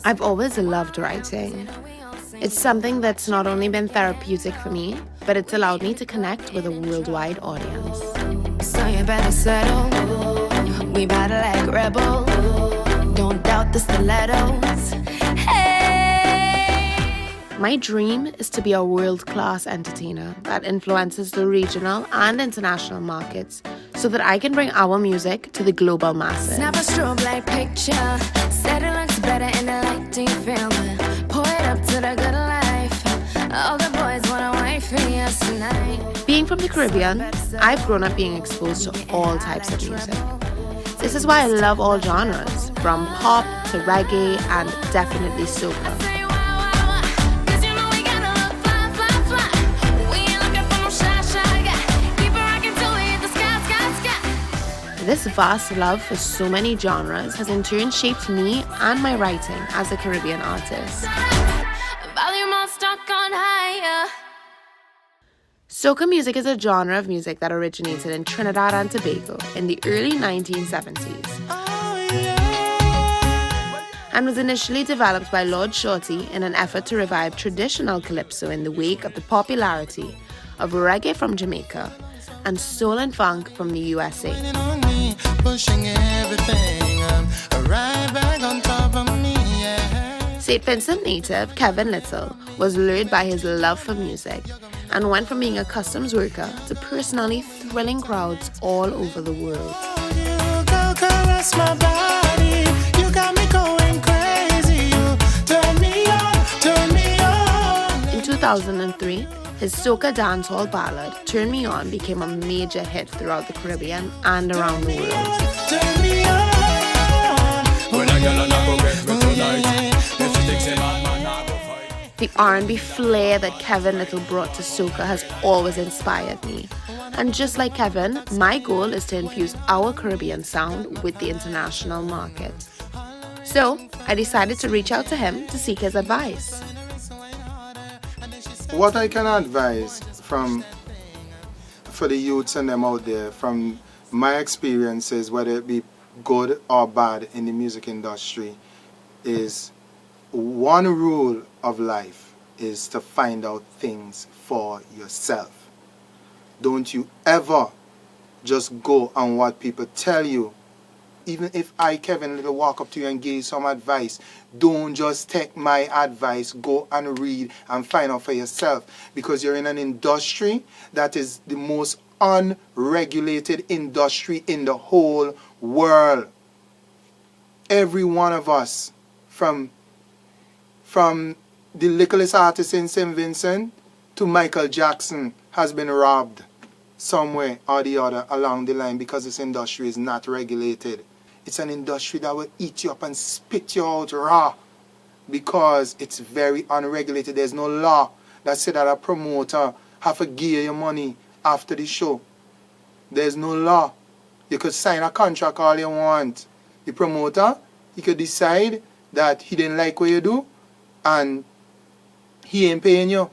I've always loved writing. It's something that's not only been therapeutic for me, but it's allowed me to connect with a worldwide audience. So you better settle. We battle like rebels. Don't doubt the stilettos. Hey! My dream is to be a world-class entertainer that influences the regional and international markets so that I can bring our music to the global masses. Snap a strobe light picture. Said it looks better in the light. Do you feel me? Pour it up to the good life. All the boys want a wife for us tonight. Being from the Caribbean, I've grown up being exposed to all types of music. This is why I love all genres, from pop to reggae and definitely soca. This vast love for so many genres has in turn shaped me and my writing as a Caribbean artist. Soca music is a genre of music that originated in Trinidad and Tobago in the early 1970s and was initially developed by Lord Shorty in an effort to revive traditional calypso in the wake of the popularity of reggae from Jamaica and soul and funk from the USA. St. Vincent native Kevin Little was lured by his love for music and went from being a customs worker to personally thrilling crowds all over the world. In 2003, his soca dancehall ballad, Turn Me On, became a major hit throughout the Caribbean and around the world. The R&B flair that Kevin Little brought to soca has always inspired me. And just like Kevin, my goal is to infuse our Caribbean sound with the international market. So, I decided to reach out to him to seek his advice. What I can advise for the youths and them out there, from my experiences, whether it be good or bad in the music industry, is one rule of life is to find out things for yourself. Don't you ever just go on what people tell you. Even if I, Kevin Little, walk up to you and give you some advice, don't just take my advice. Go and read and find out for yourself, because you're in an industry that is the most unregulated industry in the whole world. Every one of us, from the littlest artist in St. Vincent to Michael Jackson, has been robbed somewhere or the other along the line because this industry is not regulated. It's an industry that will eat you up and spit you out raw because it's very unregulated. There's no law that says that a promoter have to give you money after the show. There's no law. You could sign a contract all you want. The promoter, he could decide that he didn't like what you do and he ain't paying you.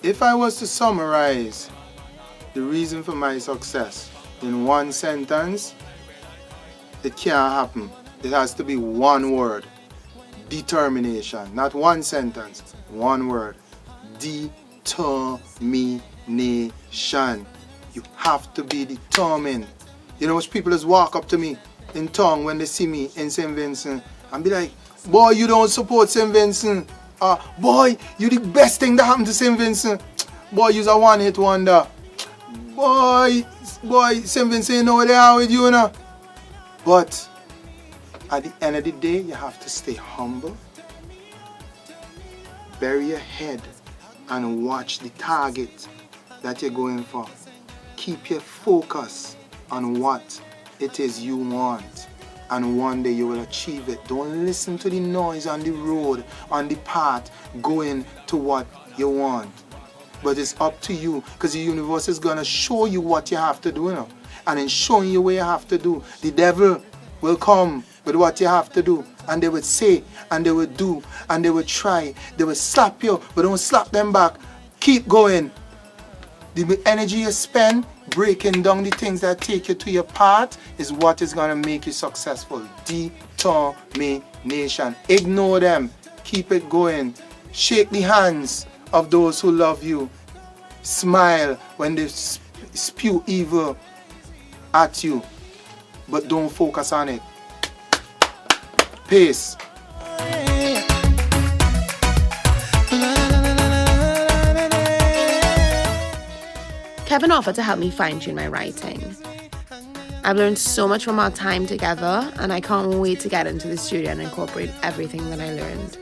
If I was to summarize the reason for my success in one sentence, it can't happen. It has to be one word. Determination. Not one sentence. One word. Determination. You have to be determined. You know, people just walk up to me in town when they see me in St. Vincent and be like, boy, you don't support St. Vincent. Boy, you the best thing that happened to St. Vincent. Boy, you're a one-hit wonder. Boy, St. Vincent, you know what they are with you now. But at the end of the day, you have to stay humble, bury your head, and watch the target that you're going for. Keep your focus on what it is you want, and one day you will achieve it. Don't listen to the noise on the road, on the path, going to what you want. But it's up to you, because the universe is going to show you what you have to do now. and in showing you what you have to do, the devil will come with what you have to do, and they would say, and they would do, and they would try. They would slap you, but don't slap them back. Keep going. The energy you spend breaking down the things that take you to your path is what is going to make you successful. Determination. Ignore them. Keep it going. Shake the hands of those who love you. Smile when they spew evil at you, but don't focus on it. Peace. Kevin offered to help me fine-tune my writing. I've learned so much from our time together, and I can't wait to get into the studio and incorporate everything that I learned.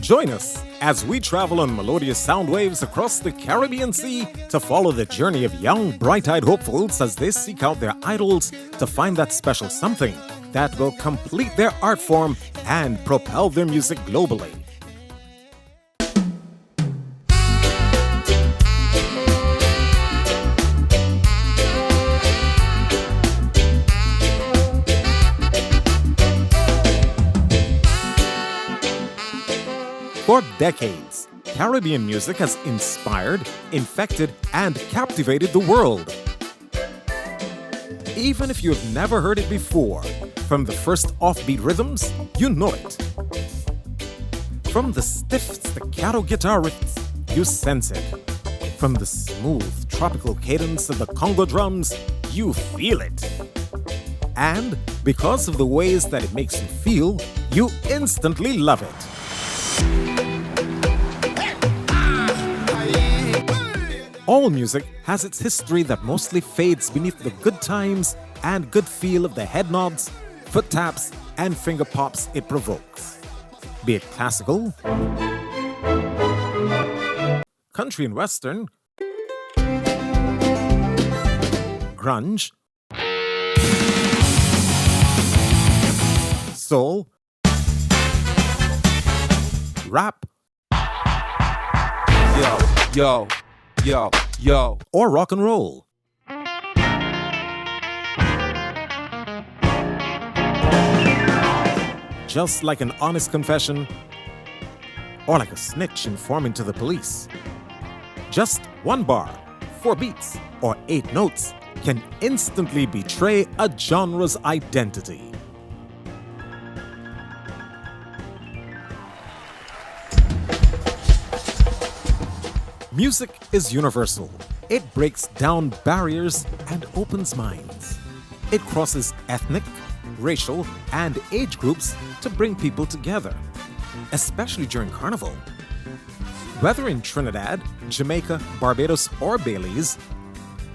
Join us as we travel on melodious sound waves across the Caribbean Sea to follow the journey of young, bright-eyed hopefuls as they seek out their idols to find that special something that will complete their art form and propel their music globally. For decades, Caribbean music has inspired, infected, and captivated the world. Even if you've never heard it before, from the first offbeat rhythms, you know it. From the stiff staccato guitar riffs, you sense it. From the smooth tropical cadence of the Congo drums, you feel it. And because of the ways that it makes you feel, you instantly love it. All music has its history that mostly fades beneath the good times and good feel of the head nods, foot taps, and finger pops it provokes. Be it classical, country and western, grunge, soul, rap, yo, or rock and roll. Just like an honest confession, or like a snitch informing to the police. Just one bar, 4 beats, or 8 notes can instantly betray a genre's identity. Music is universal. It breaks down barriers and opens minds. It crosses ethnic, racial, and age groups to bring people together, especially during Carnival. Whether in Trinidad, Jamaica, Barbados, or Belize,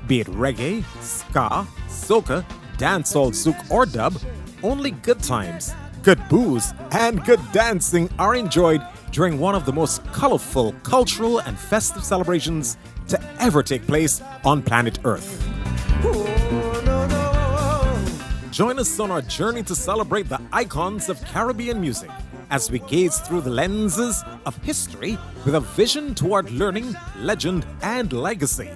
be it reggae, ska, soca, dancehall, souk, or dub, only good times, good booze, and good dancing are enjoyed during one of the most colorful cultural and festive celebrations to ever take place on planet Earth. Join us on our journey to celebrate the icons of Caribbean music as we gaze through the lenses of history with a vision toward learning, legend, and legacy.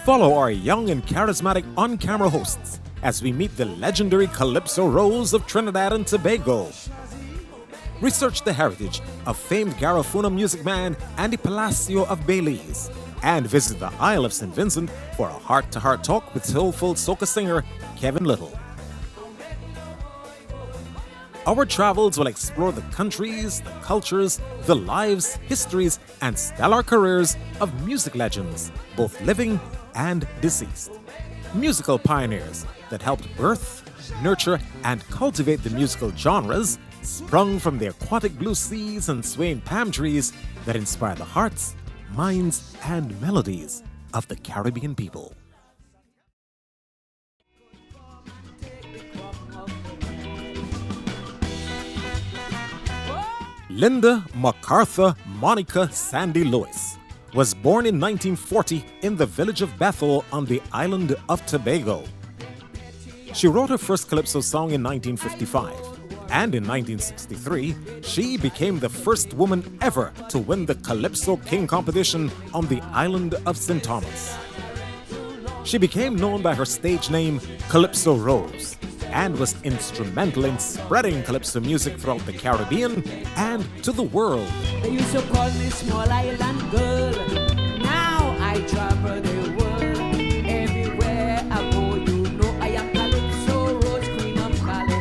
Follow our young and charismatic on-camera hosts as we meet the legendary Calypso Rose of Trinidad and Tobago. Research the heritage of famed Garifuna music man Andy Palacio of Belize, and visit the Isle of St. Vincent for a heart-to-heart talk with soulful soca singer Kevin Little. Our travels will explore the countries, the cultures, the lives, histories, and stellar careers of music legends, both living and deceased. Musical pioneers that helped birth, nurture, and cultivate the musical genres sprung from the aquatic blue seas and swaying palm trees that inspire the hearts, minds, and melodies of the Caribbean people. Linda MacArthur Monica Sandy Lewis was born in 1940 in the village of Bethel on the island of Tobago. She wrote her first calypso song in 1955, and in 1963, she became the first woman ever to win the Calypso King competition on the island of St. Thomas. She became known by her stage name Calypso Rose and was instrumental in spreading calypso music throughout the Caribbean and to the world. They used to call me small island girl. Now I travel the world. Everywhere I go, you know I am Calypso Rose, queen of Calypso.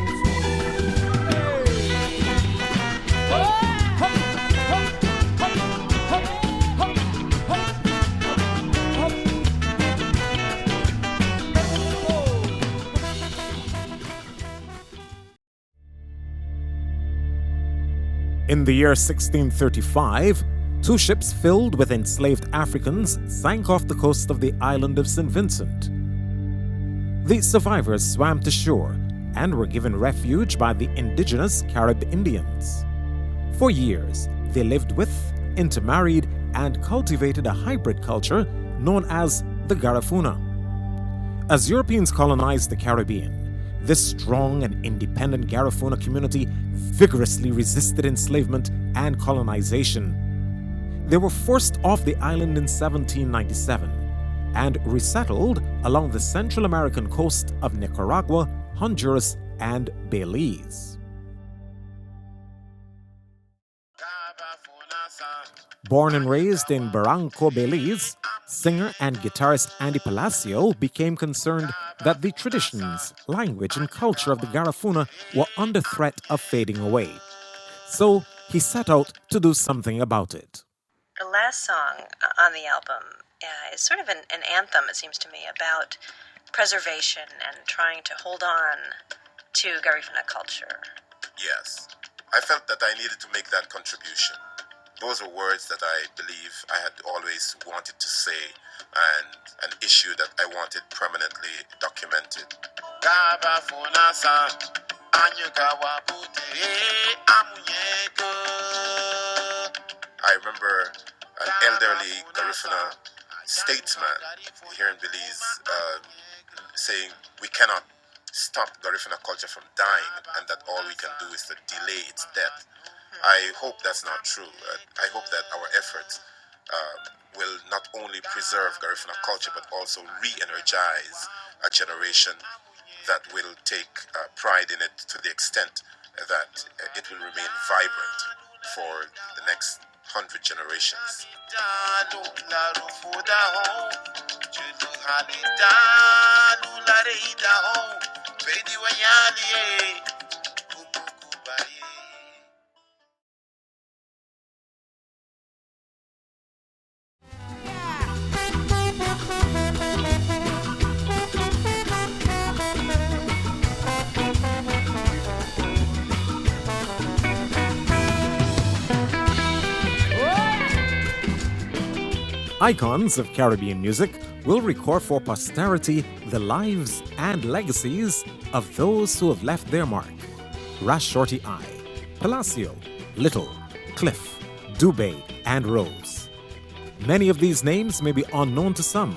In the year 1635, 2 ships filled with enslaved Africans sank off the coast of the island of St. Vincent. The survivors swam to shore and were given refuge by the indigenous Carib Indians. For years, they lived with, intermarried, and cultivated a hybrid culture known as the Garifuna. As Europeans colonized the Caribbean, this strong and independent Garifuna community vigorously resisted enslavement and colonization. They were forced off the island in 1797 and resettled along the Central American coast of Nicaragua, Honduras, and Belize. Born and raised in Barranco, Belize, singer and guitarist Andy Palacio became concerned that the traditions, language, and culture of the Garifuna were under threat of fading away. So he set out to do something about it. The last song on the album is sort of an anthem, it seems to me, about preservation and trying to hold on to Garifuna culture. Yes, I felt that I needed to make that contribution. Those are words that I believe I had always wanted to say, and an issue that I wanted permanently documented. I remember an elderly Garifuna statesman here in Belize saying we cannot stop Garifuna culture from dying, and that all we can do is to delay its death. I hope that's not true. I hope that our efforts will not only preserve Garifuna culture but also re-energize a generation that will take pride in it to the extent that it will remain vibrant for the next 100 generations. Icons of Caribbean music will record for posterity the lives and legacies of those who have left their mark. Ras Shorty I, Palacio, Little, Cliff, Dubé, and Rose. Many of these names may be unknown to some,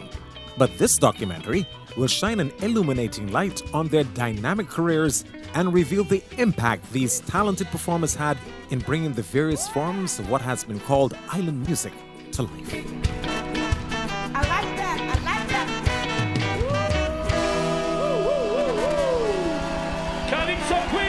but this documentary will shine an illuminating light on their dynamic careers and reveal the impact these talented performers had in bringing the various forms of what has been called island music to life. I like that. I like that. Calypso Queen!